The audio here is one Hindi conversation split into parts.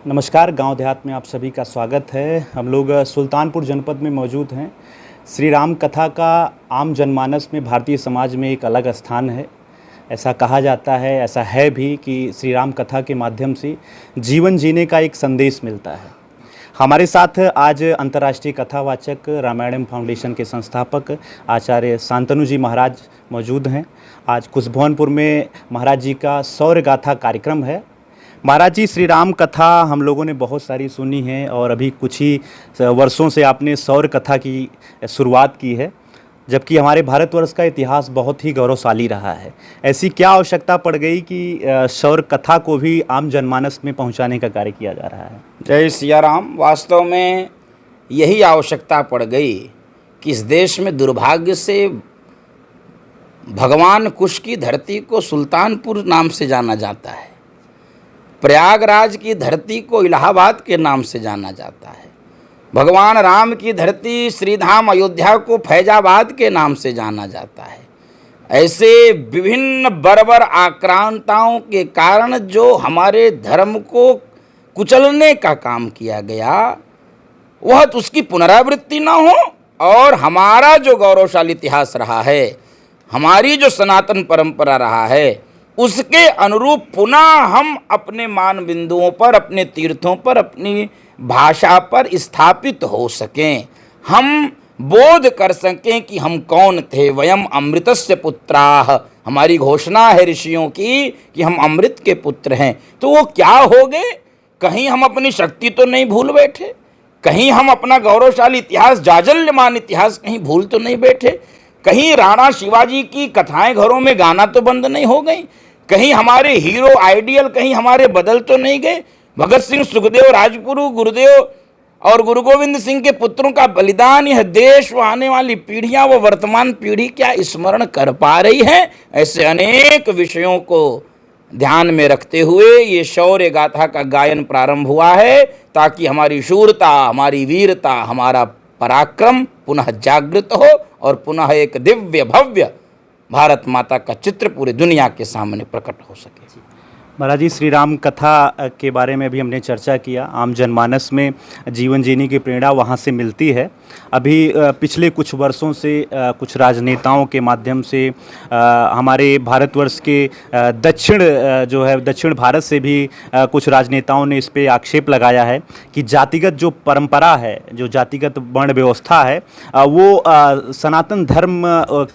नमस्कार, गांव देहात में आप सभी का स्वागत है। हम लोग सुल्तानपुर जनपद में मौजूद हैं। श्री राम कथा का आम जनमानस में भारतीय समाज में एक अलग स्थान है। ऐसा कहा जाता है, ऐसा है भी कि श्री राम कथा के माध्यम से जीवन जीने का एक संदेश मिलता है। हमारे साथ आज अंतर्राष्ट्रीय कथावाचक रामायणम फाउंडेशन के संस्थापक आचार्य शांतनु जी महाराज मौजूद हैं। आज कुशभवनपुर में महाराज जी का शौर्य गाथा कार्यक्रम है। महाराज जी, श्री राम कथा हम लोगों ने बहुत सारी सुनी है और अभी कुछ ही वर्षों से आपने शौर्य कथा की शुरुआत की है, जबकि हमारे भारतवर्ष का इतिहास बहुत ही गौरवशाली रहा है। ऐसी क्या आवश्यकता पड़ गई कि शौर्य कथा को भी आम जनमानस में पहुंचाने का कार्य किया जा रहा है? जय सिया राम। वास्तव में यही आवश्यकता पड़ गई कि इस देश में दुर्भाग्य से भगवान कुश की धरती को सुल्तानपुर नाम से जाना जाता है, प्रयागराज की धरती को इलाहाबाद के नाम से जाना जाता है, भगवान राम की धरती श्रीधाम अयोध्या को फैजाबाद के नाम से जाना जाता है। ऐसे विभिन्न बर्बर आक्रांताओं के कारण जो हमारे धर्म को कुचलने का काम किया गया, वह तो उसकी पुनरावृत्ति ना हो और हमारा जो गौरवशाली इतिहास रहा है, हमारी जो सनातन परंपरा रहा है, उसके अनुरूप पुनः हम अपने मान बिंदुओं पर, अपने तीर्थों पर, अपनी भाषा पर स्थापित हो सकें, हम बोध कर सकें कि हम कौन थे। वयम अमृतस्य पुत्राः, हमारी घोषणा है ऋषियों की कि हम अमृत के पुत्र हैं। तो वो क्या हो गए? कहीं हम अपनी शक्ति तो नहीं भूल बैठे, कहीं हम अपना गौरवशाली इतिहास, जाजल्यमान इतिहास कहीं भूल तो नहीं बैठे, कहीं राणा शिवाजी की कथाएं घरों में गाना तो बंद नहीं हो गई, कहीं हमारे हीरो आइडियल कहीं हमारे बदल तो नहीं गए। भगत सिंह, सुखदेव, राजगुरु, गुरुदेव और गुरु गोविंद सिंह के पुत्रों का बलिदान यह देश व आने वाली पीढ़ियां व वर्तमान पीढ़ी क्या स्मरण कर पा रही है? ऐसे अनेक विषयों को ध्यान में रखते हुए ये शौर्य गाथा का गायन प्रारंभ हुआ है, ताकि हमारी शूरता, हमारी वीरता, हमारा पराक्रम पुनः जागृत हो और पुनः एक दिव्य भव्य भारत माता का चित्र पूरी दुनिया के सामने प्रकट हो सके। महाराज जी, श्री राम कथा के बारे में भी हमने चर्चा किया। आम जनमानस में जीवन जीने की प्रेरणा वहाँ से मिलती है। अभी पिछले कुछ वर्षों से कुछ राजनेताओं के माध्यम से हमारे भारतवर्ष के दक्षिण भारत से भी कुछ राजनेताओं ने इस पे आक्षेप लगाया है कि जातिगत जो परंपरा है, जो जातिगत वर्ण व्यवस्था है, वो सनातन धर्म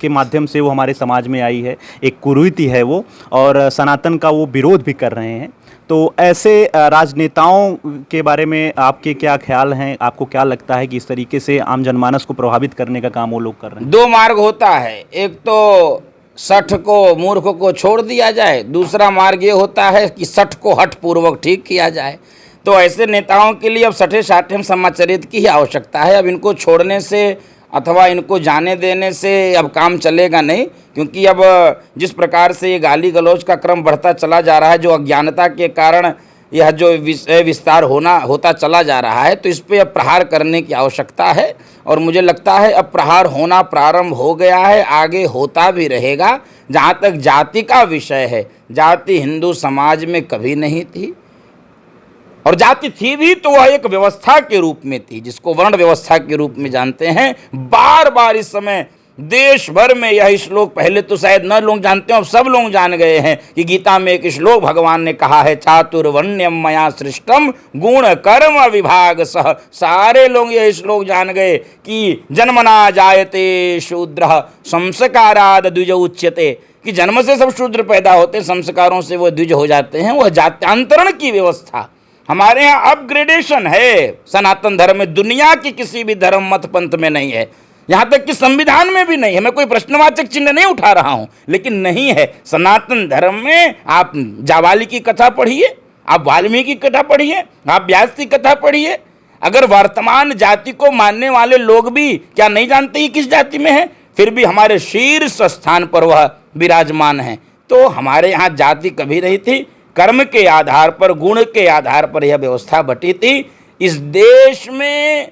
के माध्यम से वो हमारे समाज में आई है, एक कुरीति है वो, और सनातन का वो विरोध कर रहे हैं। तो ऐसे राजनेताओं के बारे में आपके क्या ख्याल हैं? आपको क्या लगता है कि इस तरीके से आम जनमानस को प्रभावित करने का काम वो लोग कर रहे हैं? दो मार्ग होता है, एक तो सठ को, मूर्ख को छोड़ दिया जाए, दूसरा मार्ग ये होता है कि सठ को हठ पूर्वक ठीक किया जाए। तो ऐसे नेताओं के लिए अब सठे साठे समाचरित की ही आवश्यकता है। अब इनको छोड़ने से अथवा इनको जाने देने से अब काम चलेगा नहीं, क्योंकि अब जिस प्रकार से ये गाली गलौज का क्रम बढ़ता चला जा रहा है, जो अज्ञानता के कारण यह जो विस्तार होता चला जा रहा है, तो इस पे अब प्रहार करने की आवश्यकता है। और मुझे लगता है अब प्रहार होना प्रारंभ हो गया है, आगे होता भी रहेगा। जहाँ तक जाति का विषय है, जाति हिंदू समाज में कभी नहीं थी, और जाति थी भी तो वह एक व्यवस्था के रूप में थी, जिसको वर्ण व्यवस्था के रूप में जानते हैं। बार बार इस समय देश भर में यह श्लोक, पहले तो शायद न लोग जानते हो, अब सब लोग जान गए हैं कि गीता में एक श्लोक भगवान ने कहा है, चातुर्वर्ण्यम मया सृष्टम गुण कर्म विभाग सह। सारे लोग यह श्लोक जान गए कि जन्मना जायते शूद्र संस्काराद द्विज उच्यते, कि जन्म से सब शूद्र पैदा होते, संस्कारों से वो द्विज हो जाते हैं। वह जात्यांतरण की व्यवस्था हमारे यहाँ अपग्रेडेशन है सनातन धर्म में, दुनिया की किसी भी धर्म मत पंथ में नहीं है, यहाँ तक कि संविधान में भी नहीं है। मैं कोई प्रश्नवाचक चिन्ह नहीं उठा रहा हूँ, लेकिन नहीं है सनातन धर्म में। आप जावाली की कथा पढ़िए, आप वाल्मीकि की कथा पढ़िए, आप व्यास की कथा पढ़िए। अगर वर्तमान जाति को मानने वाले लोग भी क्या नहीं जानते कि किस जाति में है, फिर भी हमारे शीर्ष स्थान पर वह विराजमान है। तो हमारे यहाँ जाति कभी नहीं थी, कर्म के आधार पर, गुण के आधार पर यह व्यवस्था बटी थी। इस देश में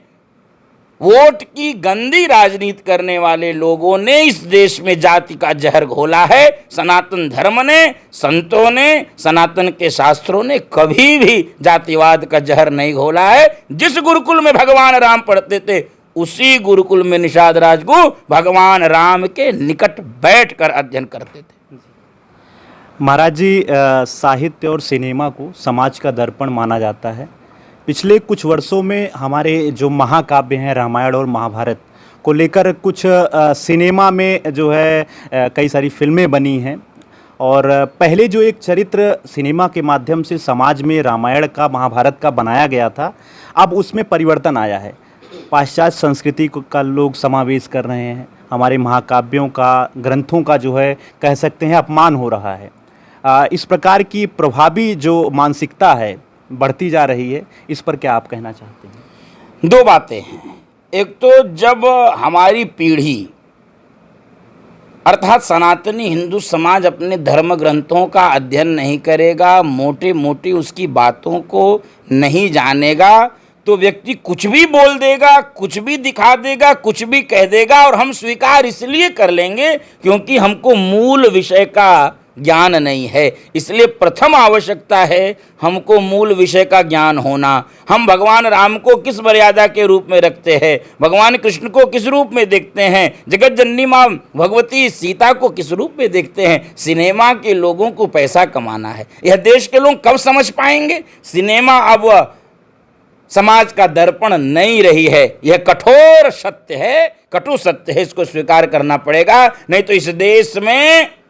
वोट की गंदी राजनीति करने वाले लोगों ने इस देश में जाति का जहर घोला है। सनातन धर्म ने, संतों ने, सनातन के शास्त्रों ने कभी भी जातिवाद का जहर नहीं घोला है। जिस गुरुकुल में भगवान राम पढ़ते थे, उसी गुरुकुल में निषाद राजगुरु भगवान राम के निकट बैठकर अध्ययन करते थे। महाराज जी, साहित्य और सिनेमा को समाज का दर्पण माना जाता है। पिछले कुछ वर्षों में हमारे जो महाकाव्य हैं रामायण और महाभारत को लेकर कुछ सिनेमा में जो है कई सारी फिल्में बनी हैं, और पहले जो एक चरित्र सिनेमा के माध्यम से समाज में रामायण का, महाभारत का बनाया गया था, अब उसमें परिवर्तन आया है। पाश्चात्य संस्कृति का लोग समावेश कर रहे हैं, हमारे महाकाव्यों का, ग्रंथों का जो है कह सकते हैं अपमान हो रहा है। इस प्रकार की प्रभावी जो मानसिकता है बढ़ती जा रही है, इस पर क्या आप कहना चाहते हैं? दो बातें हैं। एक तो जब हमारी पीढ़ी अर्थात सनातनी हिंदू समाज अपने धर्म ग्रंथों का अध्ययन नहीं करेगा, मोटे मोटी उसकी बातों को नहीं जानेगा, तो व्यक्ति कुछ भी बोल देगा, कुछ भी दिखा देगा, कुछ भी कह देगा, और हम स्वीकार इसलिए कर लेंगे क्योंकि हमको मूल विषय का ज्ञान नहीं है। इसलिए प्रथम आवश्यकता है हमको मूल विषय का ज्ञान होना। हम भगवान राम को किस मर्यादा के रूप में रखते हैं, भगवान कृष्ण को किस रूप में देखते हैं, जगत जननी माँ भगवती सीता को किस रूप में देखते हैं। सिनेमा के लोगों को पैसा कमाना है, यह देश के लोग कब समझ पाएंगे? सिनेमा अब समाज का दर्पण नहीं रही है, यह कठोर सत्य है, कटु सत्य है, इसको स्वीकार करना पड़ेगा। नहीं तो इस देश में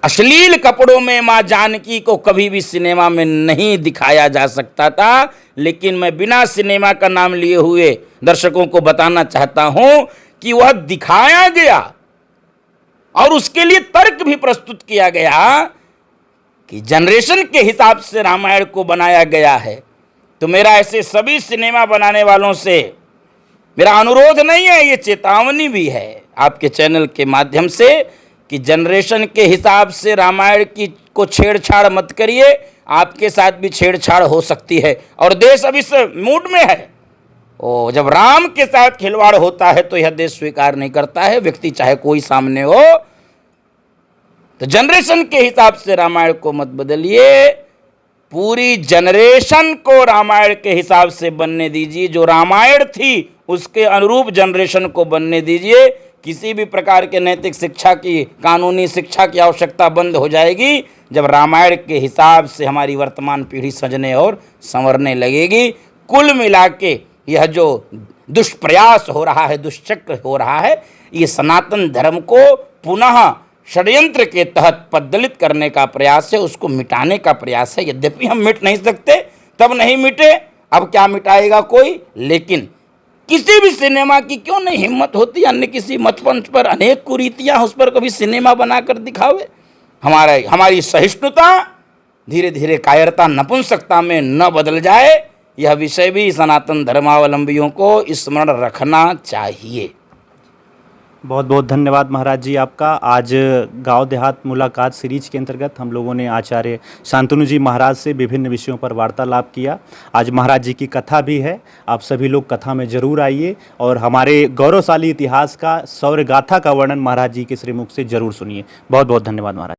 अश्लील कपड़ों में मां जानकी को कभी भी सिनेमा में नहीं दिखाया जा सकता था। लेकिन मैं बिना सिनेमा का नाम लिए हुए दर्शकों को बताना चाहता हूं कि वह दिखाया गया, और उसके लिए तर्क भी प्रस्तुत किया गया कि जनरेशन के हिसाब से रामायण को बनाया गया है। तो मेरा ऐसे सभी सिनेमा बनाने वालों से मेरा अनुरोध नहीं है, ये चेतावनी भी है आपके चैनल के माध्यम से, कि जनरेशन के हिसाब से रामायण की को छेड़छाड़ मत करिए, आपके साथ भी छेड़छाड़ हो सकती है। और देश अब इस मूड में है, ओ जब राम के साथ खिलवाड़ होता है तो यह देश स्वीकार नहीं करता है, व्यक्ति चाहे कोई सामने हो। तो जनरेशन के हिसाब से रामायण को मत बदलिए, पूरी जनरेशन को रामायण के हिसाब से बनने दीजिए। जो रामायण थी उसके अनुरूप जनरेशन को बनने दीजिए। किसी भी प्रकार के नैतिक शिक्षा की, कानूनी शिक्षा की आवश्यकता बंद हो जाएगी जब रामायण के हिसाब से हमारी वर्तमान पीढ़ी सजने और संवरने लगेगी। कुल मिला के यह जो दुष्प्रयास हो रहा है, दुष्चक्र हो रहा है, ये सनातन धर्म को पुनः षड्यंत्र के तहत पद्दलित करने का प्रयास है, उसको मिटाने का प्रयास है। यद्यपि हम मिट नहीं सकते, तब नहीं मिटे, अब क्या मिटाएगा कोई। लेकिन किसी भी सिनेमा की क्यों नहीं हिम्मत होती, अन्य किसी मतपंच पर अनेक कुरीतियां, उस पर कभी सिनेमा बनाकर दिखावे। हमारी सहिष्णुता धीरे धीरे कायरता, नपुंसकता में न बदल जाए, यह विषय भी सनातन धर्मावलंबियों को स्मरण रखना चाहिए। बहुत बहुत धन्यवाद महाराज जी आपका। आज गांव देहात मुलाकात सीरीज के अंतर्गत हम लोगों ने आचार्य शांतनु जी महाराज से विभिन्न विषयों पर वार्तालाप किया। आज महाराज जी की कथा भी है, आप सभी लोग कथा में जरूर आइए और हमारे गौरवशाली इतिहास का, शौर्य गाथा का वर्णन महाराज जी के श्रीमुख से जरूर सुनिए। बहुत बहुत धन्यवाद महाराज।